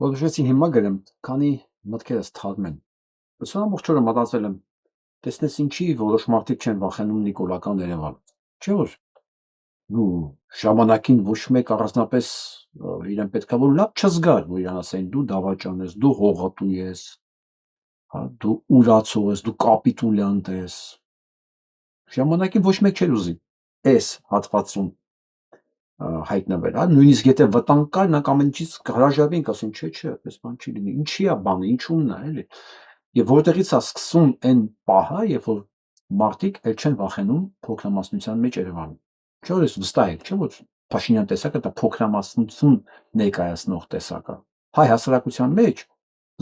Որոշեցի հիմա գրեմ, քանի մտքերս թարմ են։ Ուսման ամբողջ օրը մտածել եմ, տեսնես ինչի որոշ մարդիկ չեն վախենում նիկոլական Երևանից։ Չէ՞ որ ու ժամանակին ոչ մեկ առանձնապես իրեն պետքա որ լավ չզգար, որ իրան ասեն դու դավաճան ես, դու հողատու ես, հա, դու ուրացող ես, դու կապիտուլյանտ ես։ Ժամանակին ոչ մեկ չէր ուզի այս հատվածում հայտնվել, հա, նույնիսկ եթե վտանգ կար, նրանք ամեն ինչից հրաժարվեին, ասեն, չէ, այդպես բան չի լինի, ինչի է բանը, ինչումն է, էլի։ Եվ որտեղից է սկսում այն պահը, երբ որ մարդիկ էլ չեն վախենում փոքրամասնության մեջ Երևանում։ Չէ՞ որ ես վստահ եք, չէ՞ որ Փաշինյան տեսակը դա փոքրամասնություն ներկայացնող տեսակ է։ Հայ հասարակության մեջ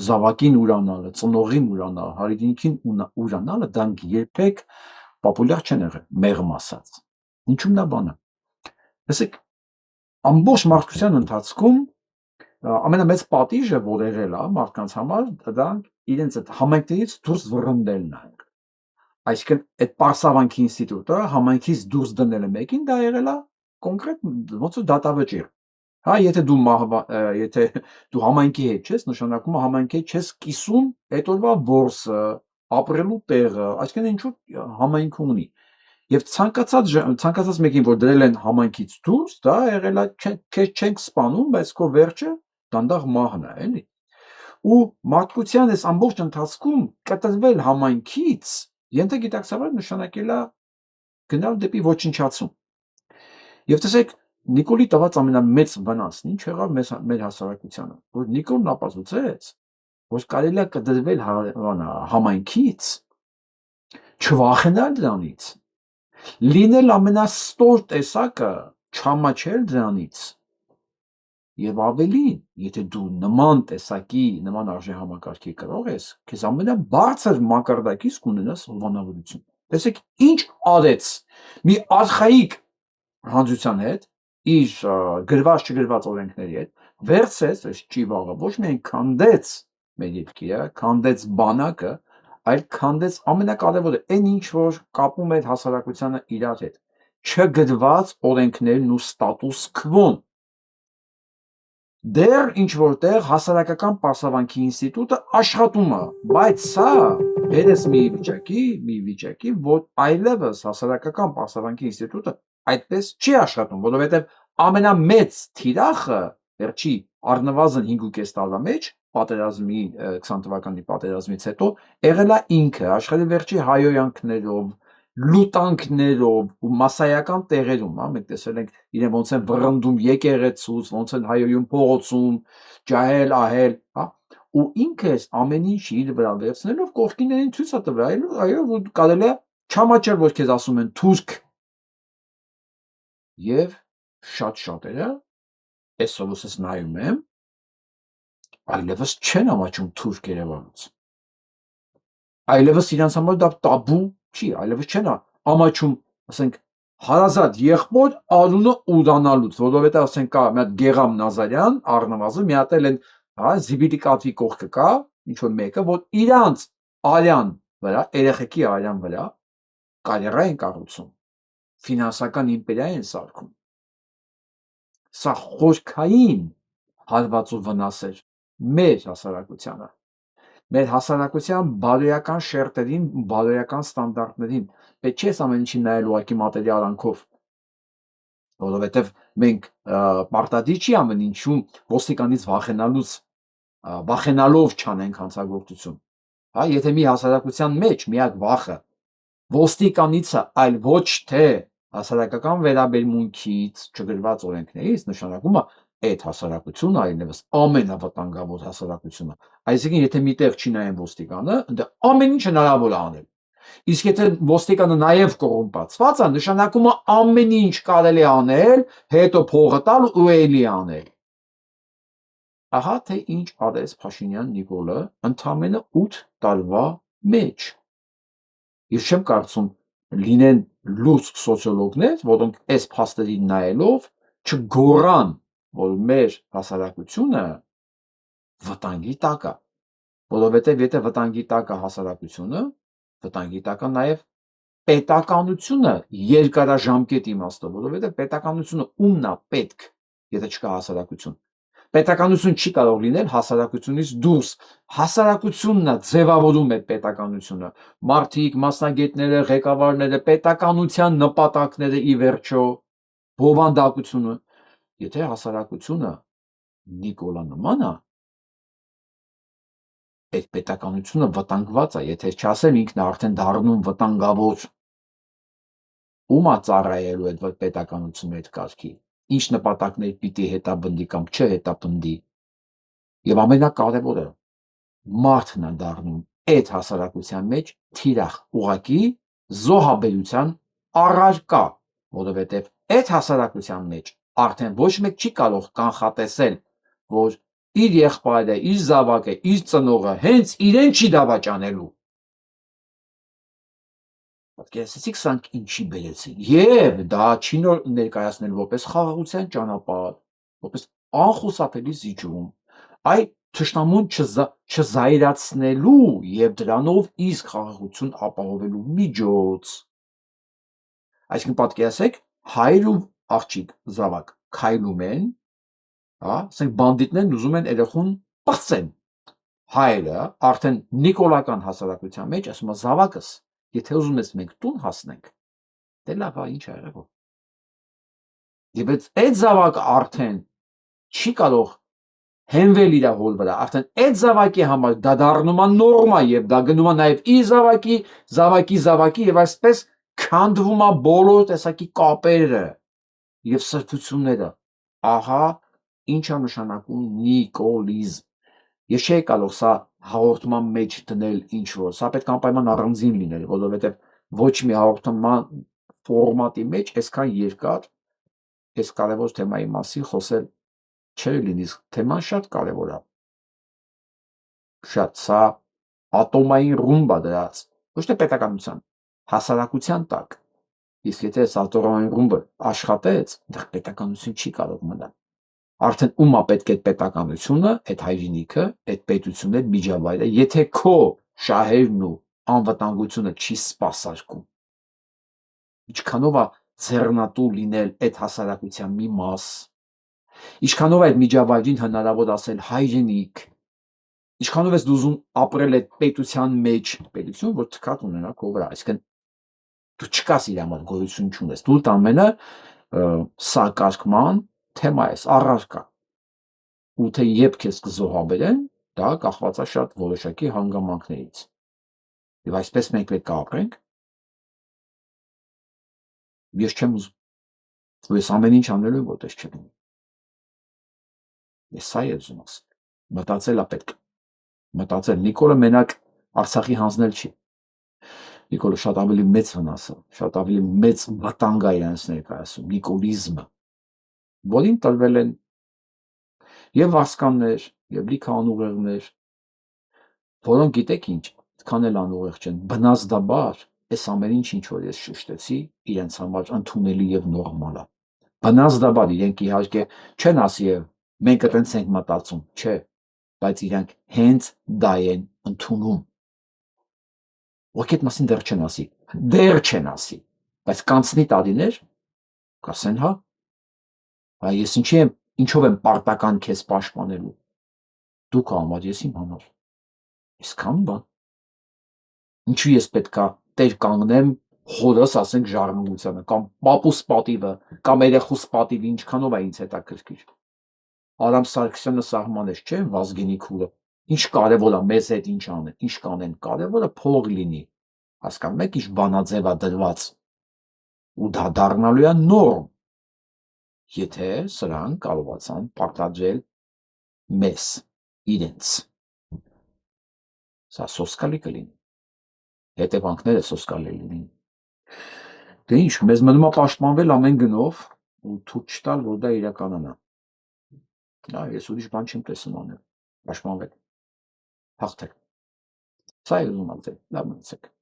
զավակին ուրանալը, ծնողին ուրանալը, հարիդինքին ուրանալը դրանք երբեք պոպուլյար չեն եղել, մեղմ ասած։ Ինչու՞մն է բանը։ Տեսեք, ամբողջ մարդկության ընթացքում ամենամեծ պատիժը, որ եղել է մարդկանց համար, դա իրենց այդ համայնքներից դուրս վռնդելն է։ Այսինքն այդ Պարսավանքի ինստիտուտը համայնքից դուրս դնելը մեկին դա եղել է կոնկրետ ոնց որ դատավճիռ։ Հա, եթե դու համայնքի հետ ես, նշանակում է համայնքի հետ չես կիսում այդ օրվա որսը, ապրելու տեղը, այսինքն ինչու համայնքը ունի։ Եվ ցանկացած մեկին, որ դրել են համայնքից դուրս, դա եղել է քեզ չենք սպանում, բայց քո վերջը դանդաղ մահն է, էլի։ Ու մարդկության այս ամբողջ ընթացքում կտրվել համայնքից ենթագիտակցաբար նշանակել է գնալ դեպի ոչնչացում։ Եւ տեսեք, Նիկոլի տված ամենամեծ վնասն ինչ եղավ մեր հասարակությանը, որ Նիկոլն ապացուցեց, որ կարելի է կտրվել համայնքից, չվախենալ դրանից, լինել ամենաստոր տեսակը, չամաչել դրանից, եւ ավելին, եթե դու նման տեսակի, նման արժեհամակարգի կրող ես, քեզ ամենաբարձր մակարդակից կունենաս հովանավորություն։ Տեսեք, ինչ արեց մի արխայիկ հանձության հետ, իր գրված չգրված օրենքների հետ, վերցրեց այս ճիվաղը, ոչ միայն քանդեց մեր երկիրը, քանդեց բանակը, այլ քանդեց ամենակարևորը, այն ինչ որ կապում էր հասարակությանը իրար հետ, չգրված օրենքներն ու ստատուս քվոն։ Դեռ ինչ որտեղ հասարակական պարսավանքի ինստիտուտը աշխատում է, բայց սա բերես մի վիճակի, որ այլևս հասարակական պարսավանքի ինստիտուտը այդպես չի աշխատում, որովհետև ամենամեծ թիրախը վերջի առնվազն 5.5 տարվա մեջ պատերազմի 20 թվականի պատերազմից հետո եղել է ինքը աշխարհի վերջի հայոյանքներով, լուտանքներով ու մասսայական տեղերում, հա, մենք տեսել ենք իրեն ոնց են վռնդում եկեղեցուց, ոնց են հայոյում փողոցում, ջահել, ահել, հա, ու ինքը ամեն ինչ իր վրա վերցնելով կողքիներին ցույց է տվել, այո, որ կարելի է չամաչել, որ քեզ ասում են թուրք։ Եվ շատ շատերը այսօր ուսես նայում եմ, այլևս չեն ամաչում թուրք Երևանից։ Այլևս իրանց համար դա տաբու չի, այլևս չեն ամաչում, ասենք, հարազատ եղբոր Արունը ուրանալուց, որովհետև ասենք կա մի հատ Գեգամ Նազարյան, առնվազն մի հատ էլ են, հա, Զիբիլի կատվի կողքը կա, ինչ որ մեկը, որ իրանց արյան վրա, երեխեքի արյան վրա կարիերա են կառուցում, ֆինանսական իմպերիա են սարքում։ Սա խորքային հարված ու վնաս էր մեր հասարակությանը, մեր հասարակության բարոյական շերտերին, բարոյական ստանդարտներին, պետք չէ ամեն ինչի նայել ուղղակի մատերիալ անքով, որովհետև մենք պարտադիր չի ամեն ինչում ոստիկանից վախենալով չանենք հանցագործություն, հա, եթե մի հասարակության մեջ միակ վախը ոստիկանից է, այլ ոչ թե հասարակական վերաբերմունքից, չգրված օրենքներից, նշանակում է այդ հասարակությունը այլևս ամենավտանգավոր հասարակությունը։ Այսինքն, եթե միտեղ չի նայեն ոստիկանը, դա ամեն ինչ հնարավոր է անել։ Իսկ եթե ոստիկանը նաև կոռումպացված է, նշանակում է ամեն ինչ կարելի է անել, հետո փողը տալ ու էլի անել։ Ահա թե ինչ արեց Փաշինյան Նիկոլը ընդամենը 8 տարվա մեջ։ Ես չեմ կարծում լինեն լուրջ սոցիոլոգներ, որոնք այս փաստերին նայելով չգոռան, որ մեր հասարակությունը վտանգի տակ է, որովհետև եթե վտանգի տակ է հասարակությունը, վտանգի տակ է նաև պետականությունը երկարաժամկետ իմաստով, որովհետև պետականությունը ումն է պետք, եթե չկա հասարակություն։ Պետականություն չի կարող լինել հասարակությունից դուրս։ Հասարակությունն է ձևավորում է պետականությունը։ Մարդիկ, մասնագետները, ղեկավարները, պետականության նպատակները ի վերջո, բովանդակությունը։ Եթե հասարակությունը Նիկոլա նման է, այդ պետականությունը վտանգված է, եթե չասեմ ինքն է արդեն դառնում վտանգավոր։ Ում է ծառայելու այդ պետականությունը այդ կարգի, ինչ նպատակներ պիտի հետապնդի կամ չհետապնդի։ Եվ ամենակարևորը, մարդն է դառնում այդ հասարակության մեջ թիրախ, ուղղակի զոհաբերության առարկա, որովհետև այդ հասարակության մեջ արդեն ոչ մեկ չի կարող կանխատեսել, որ իր եղբայրը, իր զավակը, իր ծնողը հենց իրեն չի դավաճանելու։ Պատկերացրեցիք սրանք ինչի բերեցին, եւ դա չի ներկայացնել որպես խաղաղության ճանապարհ, որպես անխուսափելի զիջում, այ թշնամուն չզայրացնելու եւ դրանով իսկ խաղաղություն ապահովելու միջոց։ Այսինքն պատկերացրեք, հայր ու աղջիկ զավակ քայլում են, հա, ասենք բանդիտներն ուզում են երեխուն պղծեն։ Հայրը արդեն նիկոլական հասարակության մեջ ասում է զավակս, եթե ուզում ես մենք տուն հասնենք, դե լավ, ինչ ա եղել։ Եվ այդ զավակը արդեն չի կարող հենվել իր հոլ վրա, արդեն այդ զավակի համար դա դառնում է նորմա եւ դա գնում է նաեւ իր զավակի եւ այսպես քանդվում է բոլոր տեսակի կապերը եւ սրբությունները։ Ահա ինչ է նշանակում նիկոլիզմ։ Ես չէի կարող սա հաղորդման մեջ դնել ինչ որ, սա պետք է անպայման առանձին լիներ, որովհետեւ ոչ մի հաղորդման ֆորմատի մեջ այսքան երկար այս կարևոր թեմայի մասին խոսել չէր լինի, թեման շատ կարևոր է։ Շատ, սա ատոմային ռումբ է դրած, ոչ թե պետականության, հասարակության տակ։ Իսկ եթե այս ատոմային ռումբը աշխատեց, դեռ պետականություն չի կարող մնալ։ Արդեն ում է պետք է պետականությունը, այդ հայրենիքը, այդ պետությունը, այդ միջավայրը, եթե քո շահերն ու անվտանգությունը չի սպասարկում։ Ինչքանով է ձեռնատու լինել այդ հասարակության մի մաս, ինչքանով է այդ միջավայրին հնարավոր ասել հայրենիք, ինչքանով ես դու ուզում ապրել այդ պետության մեջ, պետություն, որ թքած ունենա քո վրա, այսինքն դու չկաս իր համար, գոյություն չունես, դու տամենը սակարկման թեմա ես, առարկա, ու թե երբ քեզ կզոհաբերեն, դա կախված է շատ որոշակի հանգամանքներից, եւ այսպես մենք պետք է ապրենք։ Ես չեմ ուզում, որ ես ամեն ինչ անելու եմ, որտես չլինի։ Ես սա եմ ուզում ասել, մտածել է պետք, մտածել, Նիկոլը մենակ Արցախի հանձնել չի, Նիկոլը շատ ավելի մեծ վնաս է, շատ ավելի մեծ վտանգ է իրանց ներկայացում, նիկոլիզմը, որին տրվել են եւ վարձկաններ, եւ լիքը անուղեղներ, որոնք գիտեք ինչ, այդքան էլ անուղեղ չեն, բնազդաբար այս ամեն ինչ որ ես շեշտեցի, իրենց համար ընդունելի եւ նորմալ է։ Բնազդաբար իրենք իհարկե չեն ասի մենք այտենց ենք մտածում, չէ, բայց իրանք հենց դա են ընդունում։ Ոք այդ մասին դեռ չեն ասի, բայց կանցնի տարիներ, կասեն հա, ես ինչով եմ պարտական քեզ պաշտպանելու, դու քո համար, ես իմ համար, այսքան բան, ինչու ես պետքա տեր կանգնեմ հորս, ասենք ժառանգությանը, կամ պապուս պատիվը, կամ երեխուս պատիվը, ինչքանով է ինձ հետաքրքիր։ Արամ Սարգսյանը սահմանեց, չէ, Վազգենի քուրը, ինչ կարևոր է մեզ հետ ինչ անեն, ինչ կանեն, կարևորը փող լինի, հասկանում եք, ինչ բանաձև է դրված, ու դա դառնալու է նորմ, եթե սրանք կարողացան պարտադրել մեզ, իրենց։ Սա սոսկալի կլինի, հետևանքները սոսկալի լինին։ Դե ինչ, մեզ մնում է պաշտպանվել ամեն գնով ու թույլ չտալ, որ դա իրականանա։ Ես ուրիշ բան չեմ տեսնում անել, պաշտպանվել, հաղթել։ Սա է ուզում ասել, լավ մնացեք։